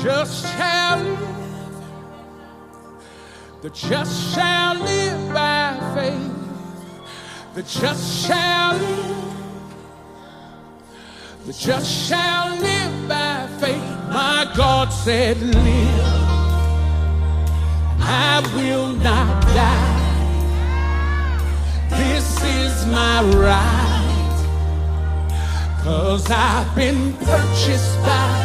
just shall live, the just shall live by faith. The just shall live, the just shall live by faith. My God said, live, I will not die. This is my right, 'cause I've been purchased by